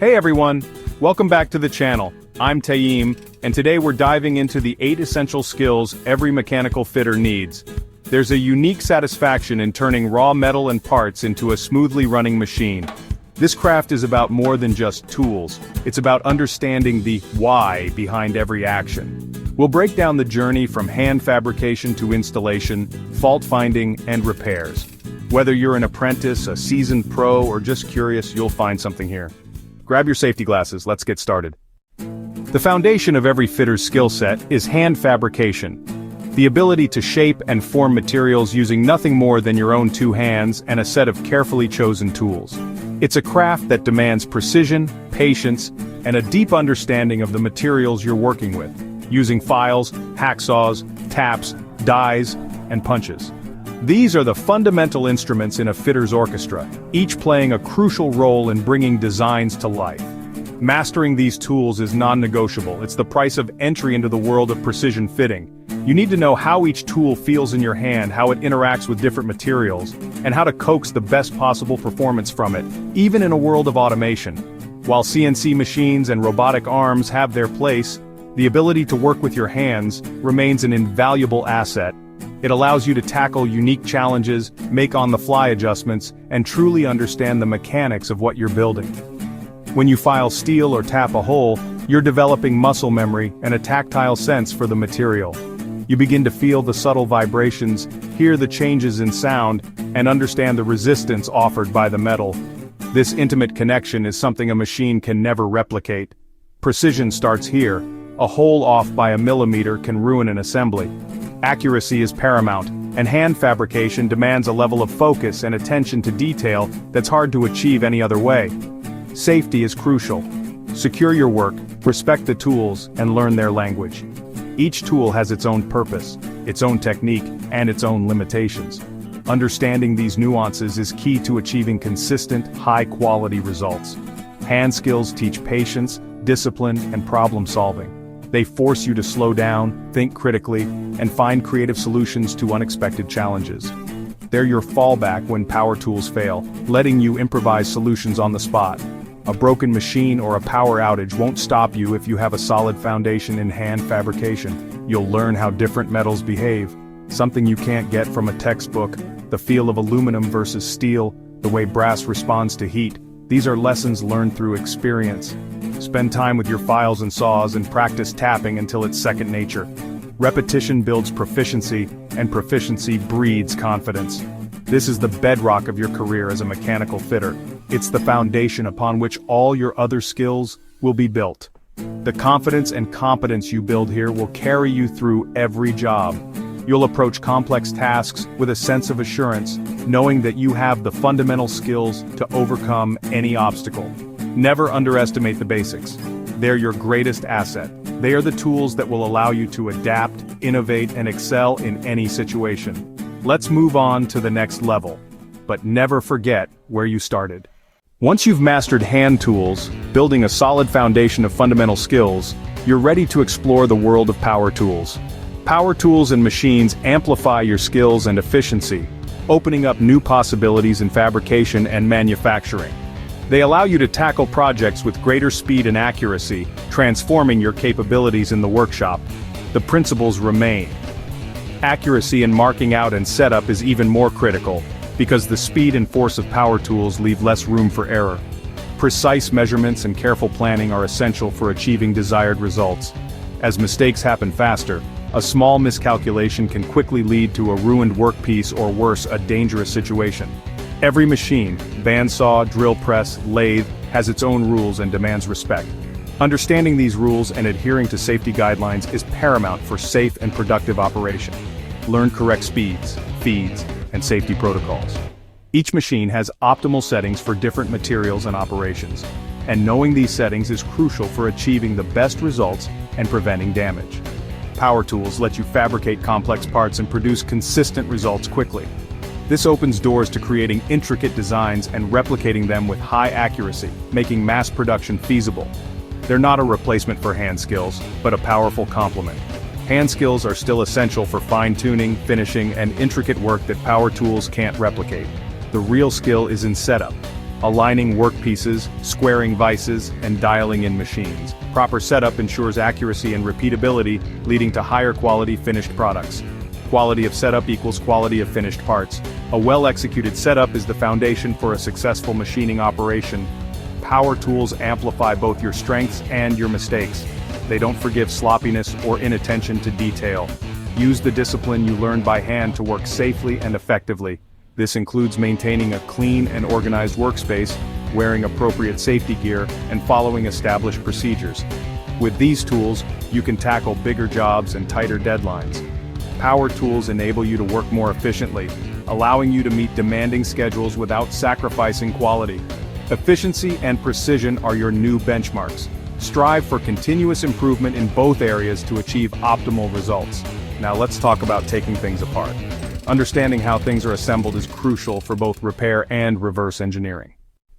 Hey everyone, welcome back to the channel. I'm Taeem, and today we're diving into the 8 essential skills every mechanical fitter needs. There's a unique satisfaction in turning raw metal and parts into a smoothly running machine. This craft is about more than just tools, it's about understanding the why behind every action. We'll break down the journey from hand fabrication to installation, fault finding, and repairs. Whether you're an apprentice, a seasoned pro, or just curious, you'll find something here. Grab your safety glasses, let's get started. The foundation of every fitter's skill set is hand fabrication. The ability to shape and form materials using nothing more than your own 2 hands and a set of carefully chosen tools. It's a craft that demands precision, patience, and a deep understanding of the materials you're working with, using files, hacksaws, taps, dies, and punches. These are the fundamental instruments in a fitter's orchestra, each playing a crucial role in bringing designs to life. Mastering these tools is non-negotiable. It's the price of entry into the world of precision fitting. You need to know how each tool feels in your hand, how it interacts with different materials, and how to coax the best possible performance from it, even in a world of automation. While CNC machines and robotic arms have their place, the ability to work with your hands remains an invaluable asset. It allows you to tackle unique challenges, make on-the-fly adjustments, and truly understand the mechanics of what you're building. When you file steel or tap a hole, you're developing muscle memory and a tactile sense for the material. You begin to feel the subtle vibrations, hear the changes in sound, and understand the resistance offered by the metal. This intimate connection is something a machine can never replicate. Precision starts here. A hole off by a millimeter can ruin an assembly. Accuracy is paramount, and hand fabrication demands a level of focus and attention to detail that's hard to achieve any other way. Safety is crucial. Secure your work, respect the tools, and learn their language. Each tool has its own purpose, its own technique, and its own limitations. Understanding these nuances is key to achieving consistent, high-quality results. Hand skills teach patience, discipline, and problem-solving. They force you to slow down, think critically, and find creative solutions to unexpected challenges. They're your fallback when power tools fail, letting you improvise solutions on the spot. A broken machine or a power outage won't stop you if you have a solid foundation in hand fabrication. You'll learn how different metals behave, something you can't get from a textbook, the feel of aluminum versus steel, the way brass responds to heat. These are lessons learned through experience. Spend time with your files and saws and practice tapping until it's second nature. Repetition builds proficiency, and proficiency breeds confidence. This is the bedrock of your career as a mechanical fitter. It's the foundation upon which all your other skills will be built. The confidence and competence you build here will carry you through every job. You'll approach complex tasks with a sense of assurance, knowing that you have the fundamental skills to overcome any obstacle. Never underestimate the basics. They're your greatest asset. They are the tools that will allow you to adapt, innovate, and excel in any situation. Let's move on to the next level. But never forget where you started. Once you've mastered hand tools, building a solid foundation of fundamental skills, you're ready to explore the world of power tools. Power tools and machines amplify your skills and efficiency, opening up new possibilities in fabrication and manufacturing. They allow you to tackle projects with greater speed and accuracy, transforming your capabilities in the workshop. The principles remain. Accuracy in marking out and setup is even more critical, because the speed and force of power tools leave less room for error. Precise measurements and careful planning are essential for achieving desired results. As mistakes happen faster, a small miscalculation can quickly lead to a ruined workpiece or worse, a dangerous situation. Every machine, bandsaw, drill press, lathe, has its own rules and demands respect. Understanding these rules and adhering to safety guidelines is paramount for safe and productive operation. Learn correct speeds, feeds, and safety protocols. Each machine has optimal settings for different materials and operations, and knowing these settings is crucial for achieving the best results and preventing damage. Power tools let you fabricate complex parts and produce consistent results quickly. This opens doors to creating intricate designs and replicating them with high accuracy, making mass production feasible. They're not a replacement for hand skills, but a powerful complement. Hand skills are still essential for fine-tuning, finishing, and intricate work that power tools can't replicate. The real skill is in setup. aligning workpieces, squaring vices, and dialing in machines. Proper setup ensures accuracy and repeatability, leading to higher quality finished products. Quality of setup equals quality of finished parts. A well-executed setup is the foundation for a successful machining operation. Power tools amplify both your strengths and your mistakes. They don't forgive sloppiness or inattention to detail. Use the discipline you learned by hand to work safely and effectively. This includes maintaining a clean and organized workspace, wearing appropriate safety gear, and following established procedures. With these tools, you can tackle bigger jobs and tighter deadlines. Power tools enable you to work more efficiently, allowing you to meet demanding schedules without sacrificing quality. Efficiency and precision are your new benchmarks. Strive for continuous improvement in both areas to achieve optimal results. Now let's talk about taking things apart. Understanding how things are assembled is crucial for both repair and reverse engineering.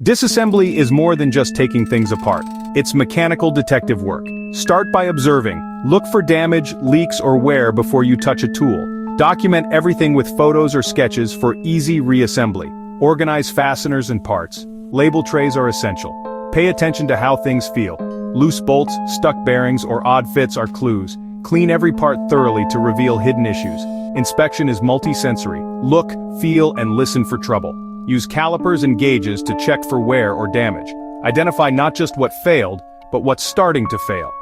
Disassembly is more than just taking things apart. It's mechanical detective work. Start by observing. Look for damage, leaks, or wear before you touch a tool. Document everything with photos or sketches for easy reassembly. Organize fasteners and parts. Label trays are essential. Pay attention to how things feel. Loose bolts, stuck bearings, or odd fits are clues. Clean every part thoroughly to reveal hidden issues. Inspection is multi-sensory. Look, feel, and listen for trouble. Use calipers and gauges to check for wear or damage. Identify not just what failed, but what's starting to fail.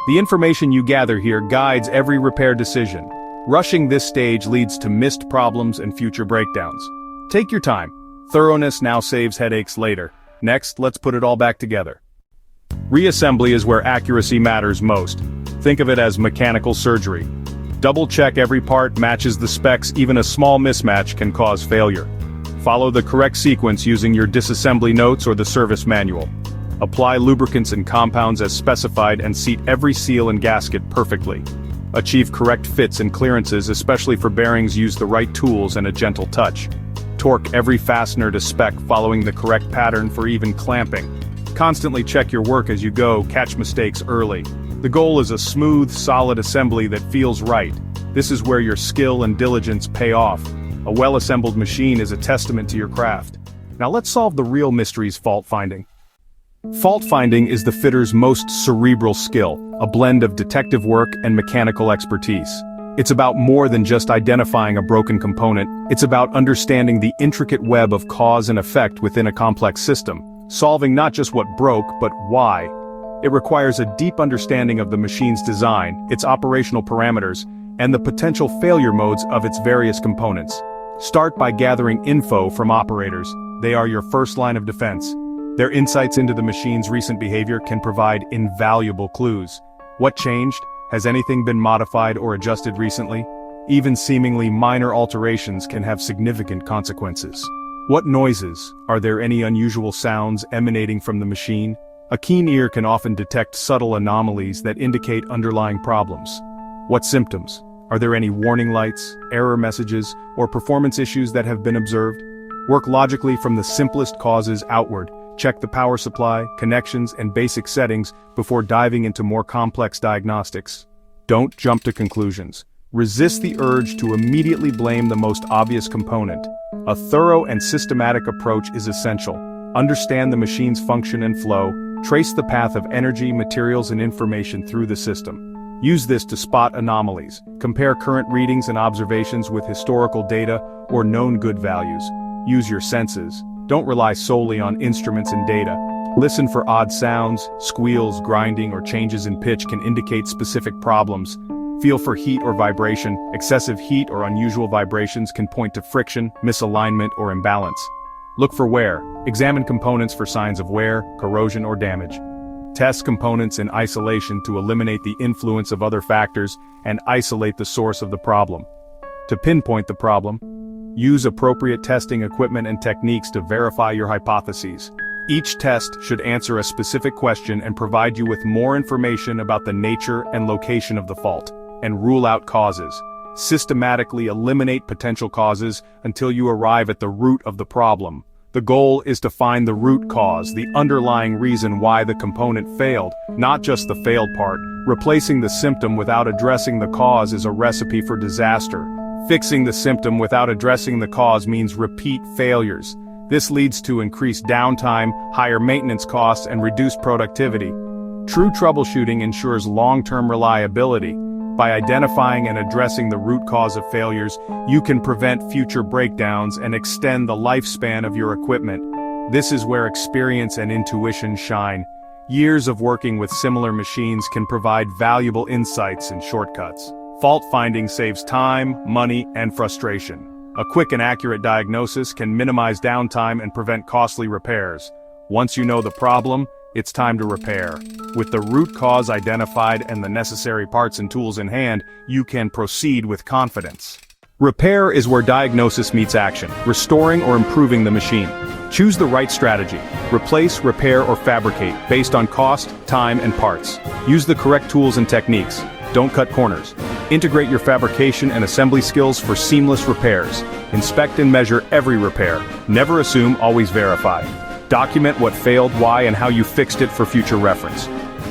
The information you gather here guides every repair decision. Rushing this stage leads to missed problems and future breakdowns. Take your time. Thoroughness now saves headaches later. Next, let's put it all back together. Reassembly is where accuracy matters most. Think of it as mechanical surgery. Double-check every part matches the specs. Even a small mismatch can cause failure. Follow the correct sequence using your disassembly notes or the service manual. Apply lubricants and compounds as specified and seat every seal and gasket perfectly. Achieve correct fits and clearances, especially for bearings. Use the right tools and a gentle touch. Torque every fastener to spec, following the correct pattern for even clamping. Constantly check your work as you go, catch mistakes early. The goal is a smooth, solid assembly that feels right. This is where your skill and diligence pay off. A well-assembled machine is a testament to your craft. Now let's solve the real mystery's fault finding. Fault finding is the fitter's most cerebral skill, a blend of detective work and mechanical expertise. It's about more than just identifying a broken component. It's about understanding the intricate web of cause and effect within a complex system, solving not just what broke, but why. It requires a deep understanding of the machine's design, its operational parameters, and the potential failure modes of its various components. Start by gathering info from operators. They are your first line of defense. Their insights into the machine's recent behavior can provide invaluable clues. What changed? Has anything been modified or adjusted recently? Even seemingly minor alterations can have significant consequences. What noises? Are there any unusual sounds emanating from the machine? A keen ear can often detect subtle anomalies that indicate underlying problems. What symptoms? Are there any warning lights, error messages, or performance issues that have been observed? Work logically from the simplest causes outward. Check the power supply, connections, and basic settings before diving into more complex diagnostics. Don't jump to conclusions. Resist the urge to immediately blame the most obvious component. A thorough and systematic approach is essential. Understand the machine's function and flow. Trace the path of energy, materials, and information through the system. Use this to spot anomalies. Compare current readings and observations with historical data or known good values. Use your senses. Don't rely solely on instruments and data. Listen for odd sounds, squeals, grinding, or changes in pitch can indicate specific problems. Feel for heat or vibration. Excessive heat or unusual vibrations can point to friction, misalignment, or imbalance. Look for wear. Examine components for signs of wear, corrosion, or damage. Test components in isolation to eliminate the influence of other factors and isolate the source of the problem. To pinpoint the problem, use appropriate testing equipment and techniques to verify your hypotheses. Each test should answer a specific question and provide you with more information about the nature and location of the fault, and rule out causes. Systematically eliminate potential causes until you arrive at the root of the problem. The goal is to find the root cause, the underlying reason why the component failed, not just the failed part. Replacing the symptom without addressing the cause is a recipe for disaster. Fixing the symptom without addressing the cause means repeat failures. This leads to increased downtime, higher maintenance costs, and reduced productivity. True troubleshooting ensures long-term reliability. By identifying and addressing the root cause of failures, you can prevent future breakdowns and extend the lifespan of your equipment. This is where experience and intuition shine. Years of working with similar machines can provide valuable insights and shortcuts. Fault finding saves time, money, and frustration. A quick and accurate diagnosis can minimize downtime and prevent costly repairs. Once you know the problem, it's time to repair. With the root cause identified and the necessary parts and tools in hand, you can proceed with confidence. Repair is where diagnosis meets action, restoring or improving the machine. Choose the right strategy. Replace, repair, or fabricate based on cost, time, and parts. Use the correct tools and techniques. Don't cut corners. Integrate your fabrication and assembly skills for seamless repairs. Inspect and measure every repair. Never assume, always verify. Document what failed, why, and how you fixed it for future reference.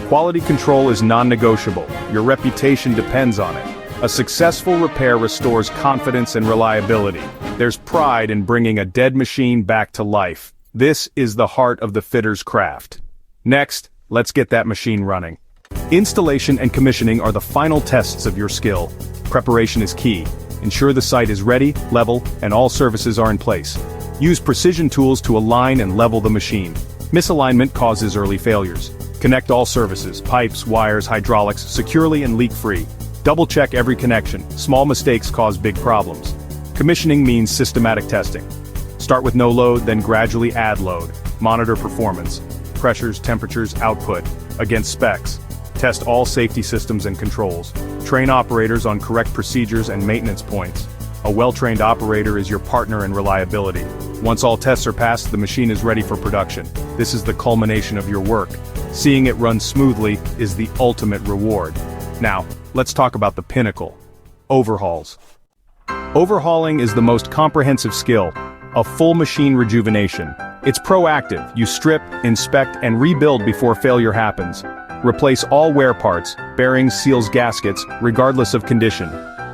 Quality control is non-negotiable. Your reputation depends on it. A successful repair restores confidence and reliability. There's pride in bringing a dead machine back to life. This is the heart of the fitter's craft. Next, let's get that machine running. Installation and commissioning are the final tests of your skill. Preparation is key. Ensure the site is ready, level, and all services are in place. Use precision tools to align and level the machine. Misalignment causes early failures. Connect all services, pipes, wires, hydraulics, securely and leak-free. Double-check every connection. Small mistakes cause big problems. Commissioning means systematic testing. Start with no load, then gradually add load. Monitor performance. Pressures, temperatures, output. Against specs. Test all safety systems and controls. Train operators on correct procedures and maintenance points. A well-trained operator is your partner in reliability. Once all tests are passed, the machine is ready for production. This is the culmination of your work. Seeing it run smoothly is the ultimate reward. Now, let's talk about the pinnacle. Overhauls. Overhauling is the most comprehensive skill, a full machine rejuvenation. It's proactive. You strip, inspect, and rebuild before failure happens. Replace all wear parts, bearings, seals, gaskets, regardless of condition.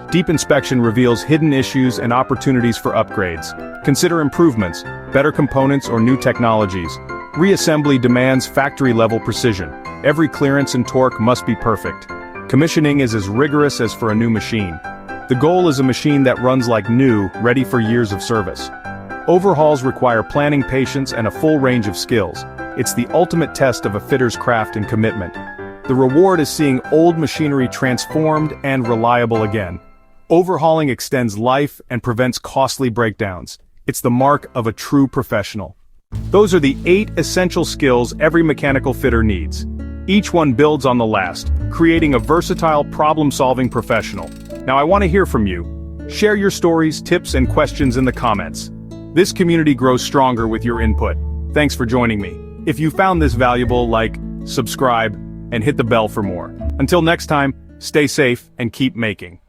Deep inspection reveals hidden issues and opportunities for upgrades. Consider improvements, better components, or new technologies. Reassembly demands factory-level precision. Every clearance and torque must be perfect. Commissioning is as rigorous as for a new machine. The goal is a machine that runs like new, ready for years of service. Overhauls require planning, patience, and a full range of skills. It's the ultimate test of a fitter's craft and commitment. The reward is seeing old machinery transformed and reliable again. Overhauling extends life and prevents costly breakdowns. It's the mark of a true professional. Those are the 8 essential skills every mechanical fitter needs. Each one builds on the last, creating a versatile, problem-solving professional. Now I want to hear from you. Share your stories, tips, and questions in the comments. This community grows stronger with your input. Thanks for joining me. If you found this valuable, like, subscribe, and hit the bell for more. Until next time, stay safe and keep making.